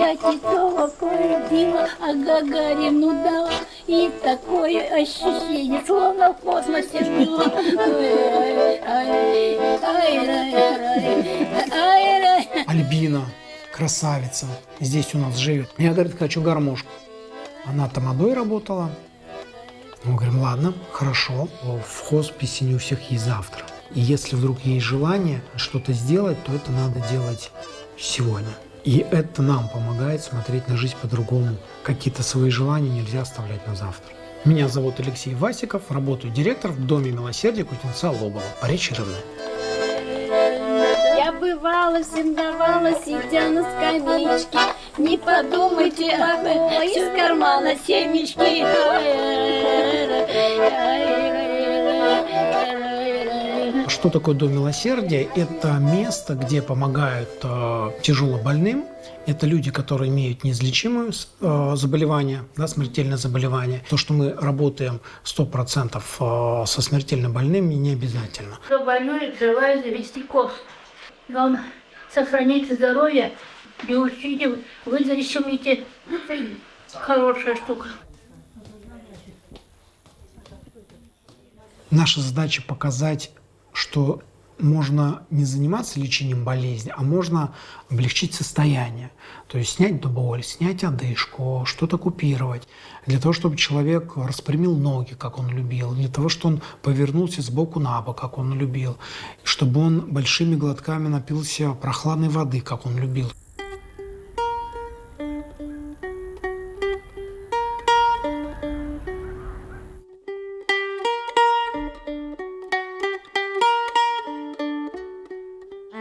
Я Титова полюбила, а Гагарину дала. И такое ощущение, словно в космосе было. Альбина, красавица, здесь у нас живет. Я, говорит, хочу гармошку. Она тамадой работала. Мы говорим, ладно, хорошо, в хосписе не у всех есть завтра. И если вдруг есть желание что-то сделать, то это надо делать сегодня. И это нам помогает смотреть на жизнь по-другому. Какие-то свои желания нельзя оставлять на завтра. Меня зовут Алексей Васиков, работаю директором в Доме милосердия Кузнеца Лобова, Поречье Равное. Я бывала, всем давала, сидя на скамеечке. Не подумайте, из кармана семечки. Что такое Дом милосердия? Это место, где помогают тяжело больным. Это люди, которые имеют неизлечимое заболевание, да, смертельное заболевание. То, что мы работаем 100% со смертельно больными, не обязательно. Кто больной, желаю завести кост. Вам сохранить здоровье и учите, выздоровите. Хорошая штука. Наша задача показать, что можно не заниматься лечением болезни, а можно облегчить состояние. То есть снять боль, снять одышку, что-то купировать. Для того, чтобы человек распрямил ноги, как он любил. Для того, чтобы он повернулся сбоку на бок, как он любил. Чтобы он большими глотками напился прохладной воды, как он любил.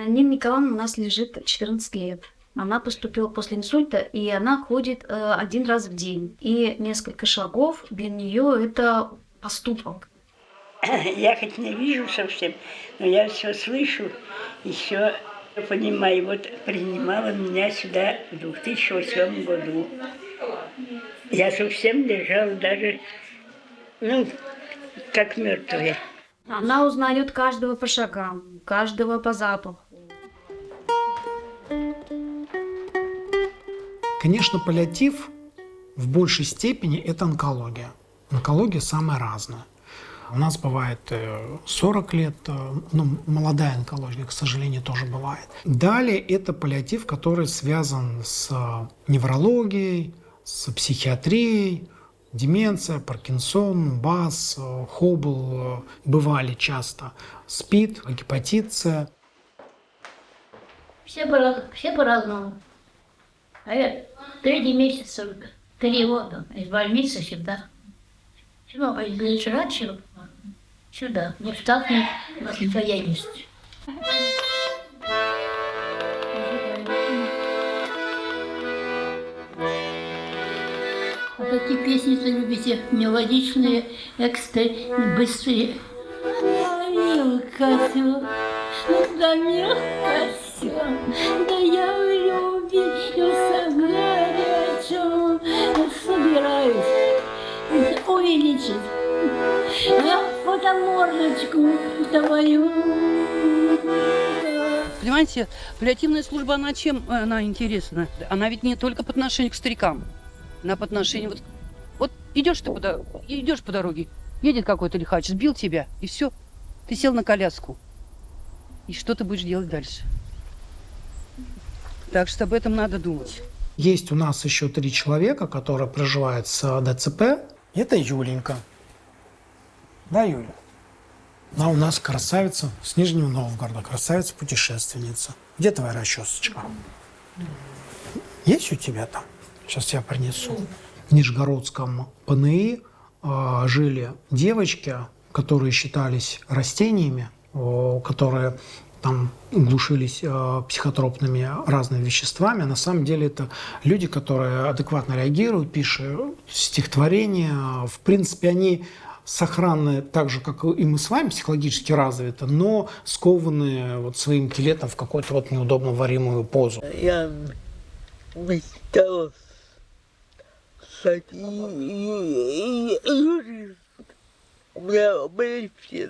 Нина Николаевна у нас лежит 14 лет. Она поступила после инсульта, и она ходит 1 раз в день. И несколько шагов для нее это поступок. Я хоть не вижу совсем, но я все слышу и все понимаю. Вот принимала меня сюда в 2008 году. Я совсем лежала даже, как мертвая. Она узнает каждого по шагам, каждого по запаху. Конечно, паллиатив в большей степени – это онкология. Онкология самая разная. У нас бывает 40 лет, молодая онкология, к сожалению, тоже бывает. Далее это паллиатив, который связан с неврологией, с психиатрией, деменция, Паркинсон, БАС, Хоббл бывали часто, СПИД, гепатит С. Все по-разному. А я 3 месяца, 3 года из больницы сюда. Сюда, сюда, не в штатной состоянности. А какие песни-то любите? Мелодичные, быстрые. Милка всё, да милка всё, да я влюбился горячо, собираюсь увеличить фотомордочку твою. Понимаете, паллиативная служба, она чем она интересна? Она ведь не только по отношению к старикам, она по отношению... Вот идешь по дороге, едет какой-то лихач, сбил тебя, и все, ты сел на коляску. И что ты будешь делать дальше? Так что об этом надо думать. Есть у нас еще 3 человека, которые проживают с ДЦП. Это Юленька. Да, Юля? Она у нас красавица с Нижнего Новгорода, красавица-путешественница. Где твоя расчесочка? Есть у тебя там? Сейчас я принесу. В Нижегородском ПНИ жили девочки, которые считались растениями, которые там глушились психотропными разными веществами. На самом деле это люди, которые адекватно реагируют, пишут стихотворения. В принципе, они сохранны так же, как и мы с вами, психологически развиты, но скованы вот своим скелетом в какую-то вот неудобно варимую позу. Я мечтала стать юристом. У меня были все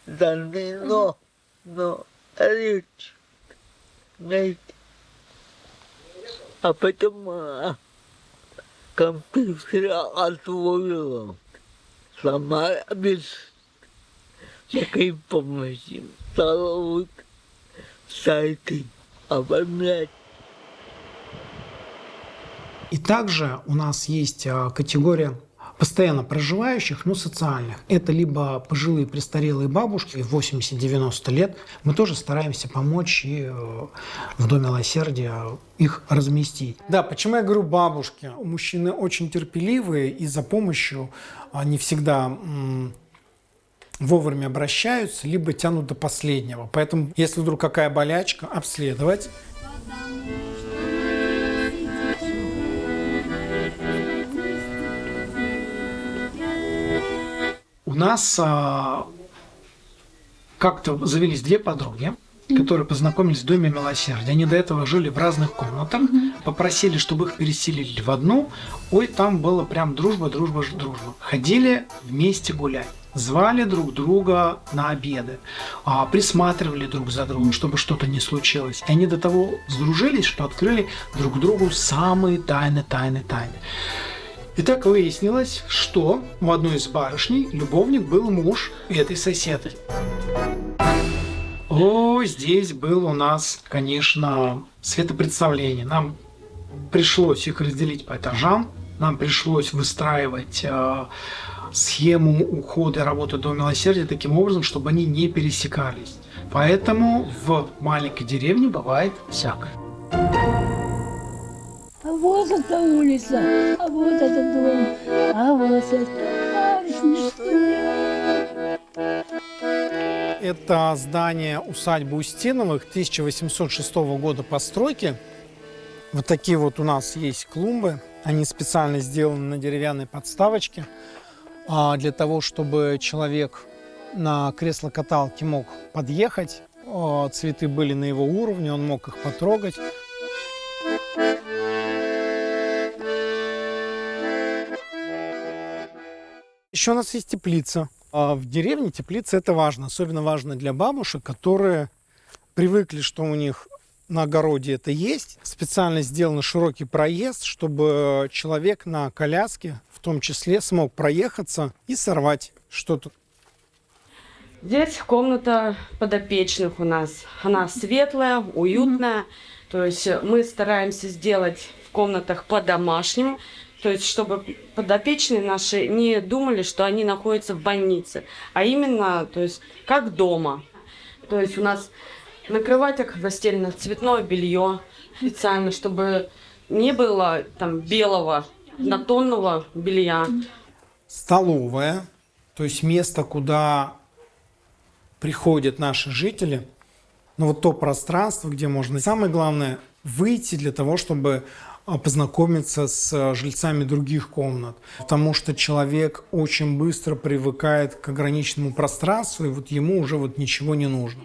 данные, но речь, знаете, А потом компьютер освоила. Сама без всякой помощи. Стала вот сайты оформлять. И также у нас есть категория постоянно проживающих, но социальных. Это либо пожилые престарелые бабушки 80-90 лет. Мы тоже стараемся помочь и в Доме милосердия их разместить. Да, почему я говорю бабушки? Мужчины очень терпеливые и за помощью не всегда вовремя обращаются, либо тянут до последнего. Поэтому, если вдруг какая болячка, обследовать. У нас как-то завелись две подруги, которые познакомились в Доме милосердия. Они до этого жили в разных комнатах, попросили, чтобы их переселили в одну. Ой, там было прям дружба, дружба, дружба. Ходили вместе гулять. Звали друг друга на обеды, присматривали друг за другом, чтобы что-то не случилось. И они до того сдружились, что открыли друг другу самые тайны. И так выяснилось, что в одной из барышней любовник был муж этой соседки. Здесь было у нас, конечно, светопредставление. Нам пришлось их разделить по этажам, нам пришлось выстраивать схему ухода и работы Дома милосердия таким образом, чтобы они не пересекались. Поэтому в маленькой деревне бывает всякое. А вот эта улица, а вот этот дом, а вот это Это здание усадьбы Устиновых 1806 года постройки. Вот такие вот у нас есть клумбы. Они специально сделаны на деревянной подставочке для того, чтобы человек на кресло-каталке мог подъехать. Цветы были на его уровне, он мог их потрогать. Еще у нас есть теплица. В деревне теплица – это важно. Особенно важно для бабушек, которые привыкли, что у них на огороде это есть. Специально сделан широкий проезд, чтобы человек на коляске, в том числе, смог проехаться и сорвать что-то. Здесь комната подопечных у нас. Она светлая, уютная. То есть мы стараемся сделать в комнатах по-домашнему. То есть, чтобы подопечные наши не думали, что они находятся в больнице, а именно, то есть, как дома. То есть у нас на кроватях застелено цветное белье специально, чтобы не было там белого, однотонного белья. Столовая, то есть место, куда приходят наши жители, но вот то пространство, где можно, самое главное, выйти для того, чтобы познакомиться с жильцами других комнат. Потому что человек очень быстро привыкает к ограниченному пространству, и вот ему уже вот ничего не нужно.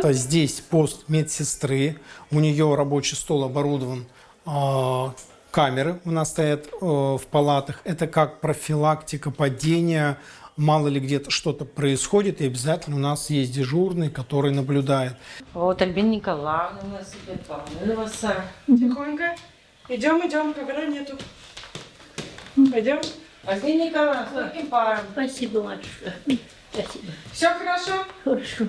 Здесь пост медсестры, у нее рабочий стол оборудован, камеры у нас стоят в палатах. Это как профилактика падения. Мало ли где-то что-то происходит, и обязательно у нас есть дежурный, который наблюдает. Вот Альбина Николаевна у нас идет, помылась. Тихонько. Идем, ковра нету. Пойдем. Альбина Николаевна, с легким паром. Спасибо, матушка. Спасибо. Все хорошо? Хорошо.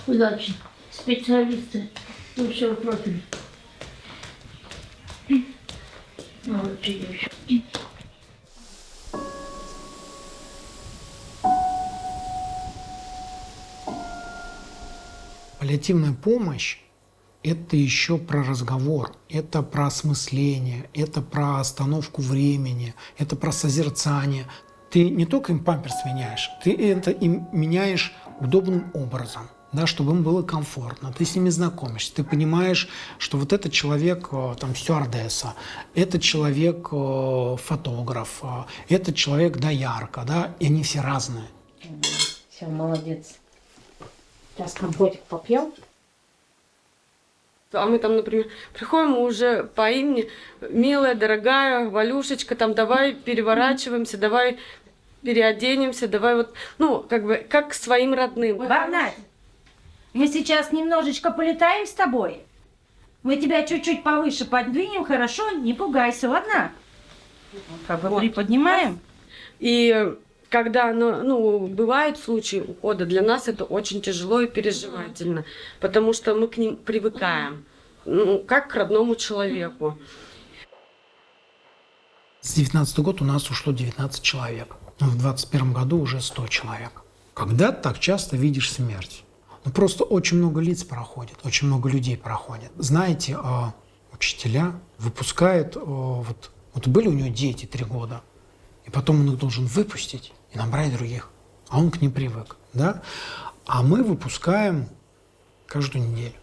Удачи. Специалисты лучшего профиля. Вот девочка. Паллиативная помощь – это еще про разговор, это про осмысление, это про остановку времени, это про созерцание. Ты не только им памперс меняешь, ты это им меняешь удобным образом, да, чтобы им было комфортно. Ты с ними знакомишься, ты понимаешь, что вот этот человек там стюардесса, этот человек фотограф, этот человек доярка, да, и они все разные. Все, молодец. Сейчас компотик попьем. А мы там, например, приходим уже по имени, милая, дорогая, Валюшечка, там давай переворачиваемся, давай переоденемся, давай вот, ну, как бы, как к своим родным. Барнать, мы сейчас немножечко полетаем с тобой. Мы тебя чуть-чуть повыше подвинем, хорошо? Не пугайся, ладно? Как бы приподнимаем. И когда, бывают случаи ухода, для нас это очень тяжело и переживательно, потому что мы к ним привыкаем, как к родному человеку. С 19 год у нас ушло 19 человек. В 21 году уже 100 человек. Когда ты так часто видишь смерть? Просто очень много лиц проходит, очень много людей проходит. Знаете, учителя выпускают, вот были у него дети 3 года, и потом он их должен выпустить и набрать других. А он к ним привык, да? А мы выпускаем каждую неделю.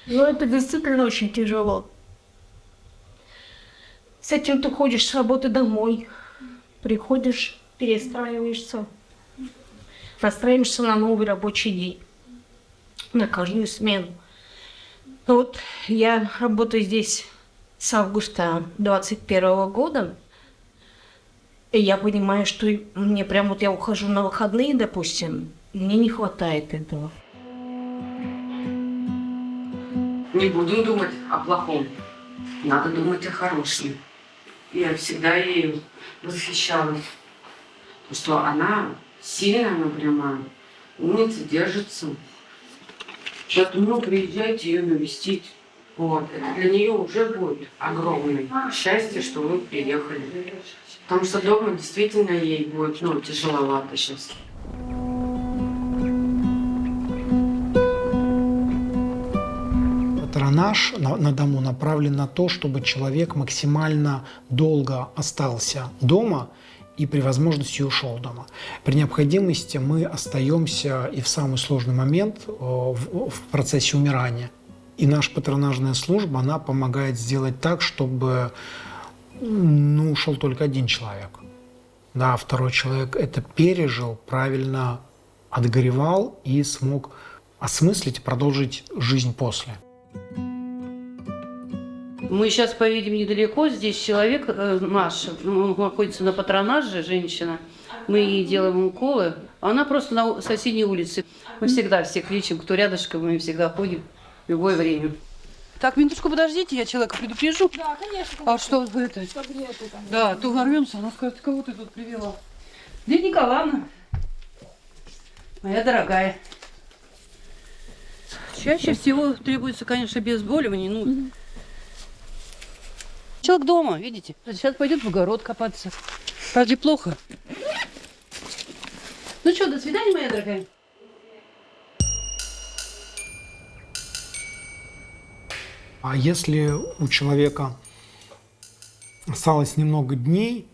Ну, это действительно очень тяжело. С этим ты ходишь с работы домой, приходишь, перестраиваешься, настраиваешься на новый рабочий день, на каждую смену. Вот я работаю здесь с августа 2021 года, и я понимаю, что мне прям я ухожу на выходные, допустим, мне не хватает этого. Не будем думать о плохом, надо думать о хорошем. Я всегда ей восхищалась, что она сильная, она прямо умница, держится. Поэтому приезжайте ее навестить. Вот. Это для нее уже будет огромное счастье, что вы приехали. Потому что дома действительно ей будет тяжеловато сейчас. Патронаж на дому направлен на то, чтобы человек максимально долго остался дома и при возможности ушел дома. При необходимости мы остаемся и в самый сложный момент в процессе умирания. И наша патронажная служба, она помогает сделать так, чтобы ушел только один человек. Да, второй человек это пережил, правильно отгоревал и смог осмыслить и продолжить жизнь после. Мы сейчас поедем недалеко. Здесь человек наш, он находится на патронаже, женщина. Мы ей делаем уколы. Она просто на соседней улице. Мы всегда всех лечим, кто рядышком, мы всегда ходим в любое время. Так, минуточку подождите, я человека предупрежу. Да, конечно. А что вы это? Да, то ворвемся, она скажет, кого ты тут привела? Лидия Николаевна, моя дорогая. Чаще всего требуется, конечно, обезболивание. Человек дома, видите? Сейчас пойдет в огород копаться. Разве плохо? Ну что, до свидания, моя дорогая. А если у человека осталось немного дней,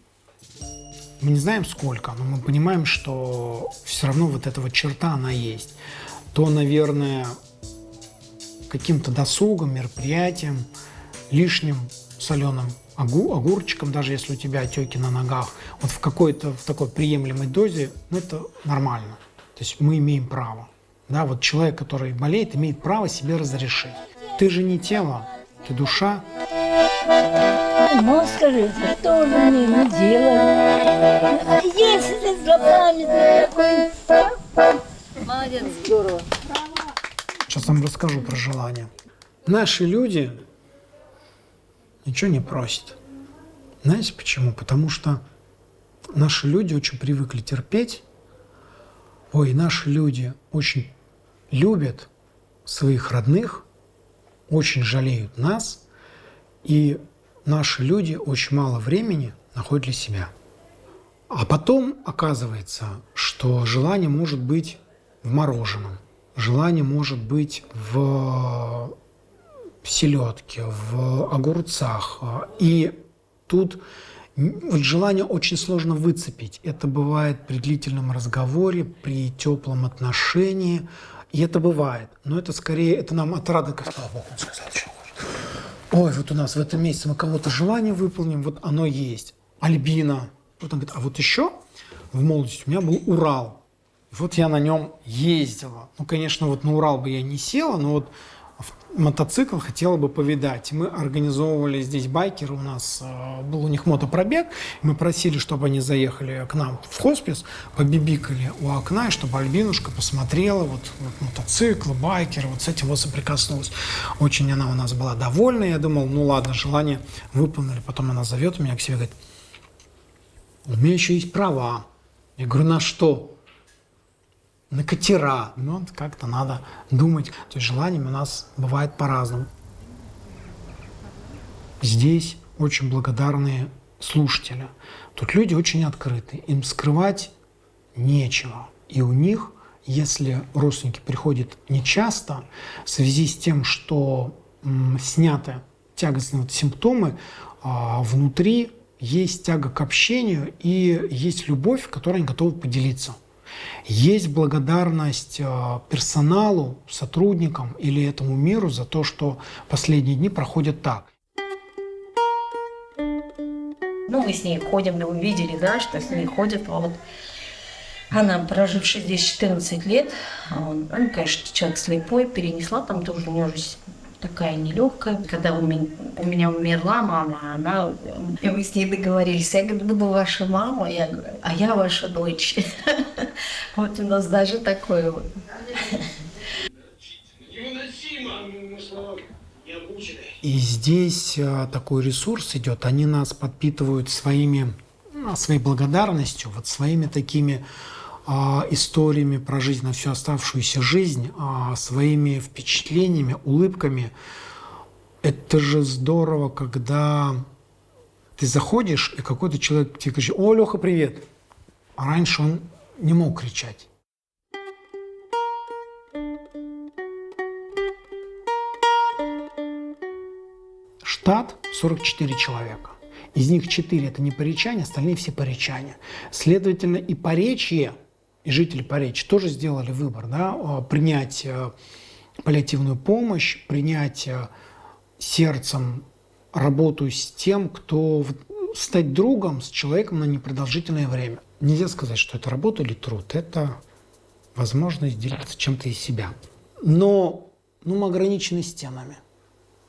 мы не знаем сколько, но мы понимаем, что все равно вот эта вот черта, она есть, то, наверное, каким-то досугом, мероприятием, лишним соленым огурчиком, даже если у тебя отеки на ногах, вот в такой приемлемой дозе, это нормально. То есть мы имеем право. Да, вот человек, который болеет, имеет право себе разрешить. Ты же не тело, ты душа. Ну, скажите, что же они наделали? Если ты злопамятный такой... Молодец, здорово. Сейчас вам расскажу про желание. Наши люди ничего не просят. Знаете почему? Потому что наши люди очень привыкли терпеть. Наши люди очень любят своих родных, очень жалеют нас, и наши люди очень мало времени находят для себя. А потом оказывается, что желание может быть в мороженом, желание может быть в селедке, в огурцах. И тут вот желание очень сложно выцепить. Это бывает при длительном разговоре, при теплом отношении. И это бывает. Но это скорее, это нам от радости. Бог, он сказал, что хочет. Ой, вот у нас в этом месяце мы кого-то желание выполним, вот оно есть. Альбина. Вот он говорит, а вот еще в молодости у меня был Урал. Вот я на нем ездила. Конечно, вот на Урал бы я не села, но вот мотоцикл хотела бы повидать. Мы организовывали здесь байкеры, у нас был у них мотопробег, мы просили, чтобы они заехали к нам в хоспис, побибикали у окна, и чтобы Альбинушка посмотрела вот мотоциклы, байкеры, вот с этим вот соприкоснулась. Очень она у нас была довольна, я думал, ну ладно, желание выполнили. Потом она зовет меня к себе, говорит, у меня еще есть права. Я говорю, на что? На катера. Ну, как-то надо думать. То есть желаниями у нас бывает по-разному. Здесь очень благодарные слушатели. Тут люди очень открыты. Им скрывать нечего. И у них, если родственники приходят нечасто, в связи с тем, что сняты тягостные симптомы, внутри есть тяга к общению и есть любовь, которой они готовы поделиться. Есть благодарность персоналу, сотрудникам или этому миру за то, что последние дни проходят так. Ну, мы с ней ходим, мы увидели, да, что с ней ходят. Вот. Она, прожившая здесь 14 лет, он, конечно, человек слепой, перенесла там тоже, у нее же такая нелегкая. Когда у меня умерла мама, и мы с ней договорились. Я говорю, буду ваша мама, я говорю, а я ваша дочь. Вот у нас даже такое вот. И здесь такой ресурс идет, они нас подпитывают своей благодарностью, вот своими такими историями про жизнь на всю оставшуюся жизнь, своими впечатлениями, улыбками. Это же здорово, когда ты заходишь, и какой-то человек тебе кричит: «О, Леха, привет!» А раньше он не мог кричать. Штат 44 человека. Из них 4 – это не поречане, остальные все поречане. Следовательно, и поречье, и жители Поречья тоже сделали выбор, да, принять паллиативную помощь, принять сердцем работу с тем, кто стать другом с человеком на непродолжительное время. Нельзя сказать, что это работа или труд, это возможность делиться чем-то из себя. Но мы ограничены стенами,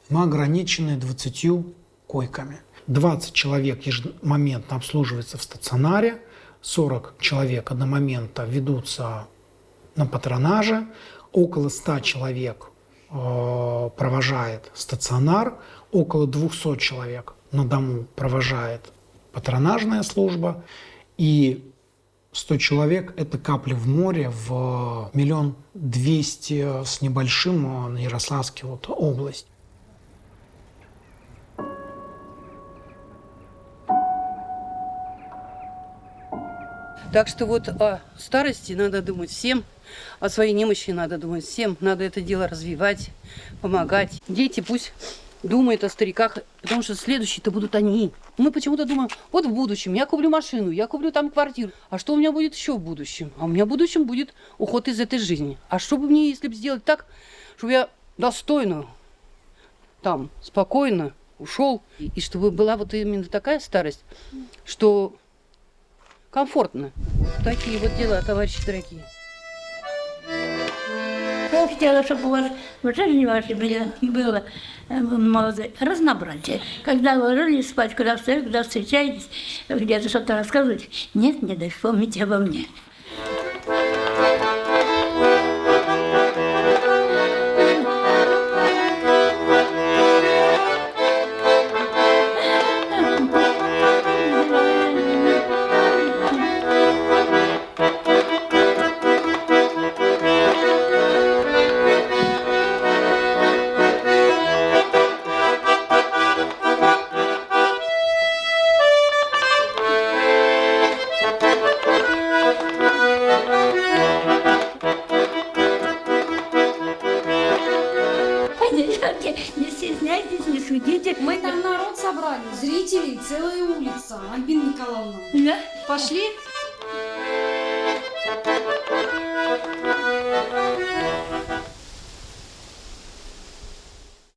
мы ограничены 20 койками. 20 человек ежемоментно обслуживается в стационаре, 40 человек одномоментно ведутся на патронаже, около 100 человек провожает стационар, около 200 человек на дому провожает патронажная служба, и 100 человек – это капли в море в 1 200 000 с небольшим на Ярославской области. Так что вот о старости надо думать всем, о своей немощи надо думать всем, надо это дело развивать, помогать. Дети пусть думают о стариках, потому что следующие-то будут они. Мы почему-то думаем, вот в будущем я куплю машину, я куплю там квартиру. А что у меня будет еще в будущем? А у меня в будущем будет уход из этой жизни. А что бы мне, если бы сделать так, чтобы я достойно, там, спокойно ушел, и чтобы была вот именно такая старость, что комфортно. Такие вот дела, товарищи дорогие. Я хотела, чтобы у вас в жизни вашей было молодое разнообразие. Когда вы ложились спать, когда встаете, когда встречаетесь, где-то что-то рассказываете. Нет, не дай вспомните обо мне. Не стесняйтесь, не судите. Мы там народ собрали, зрителей, целая улица. Альбина Николаевна. Да? Пошли?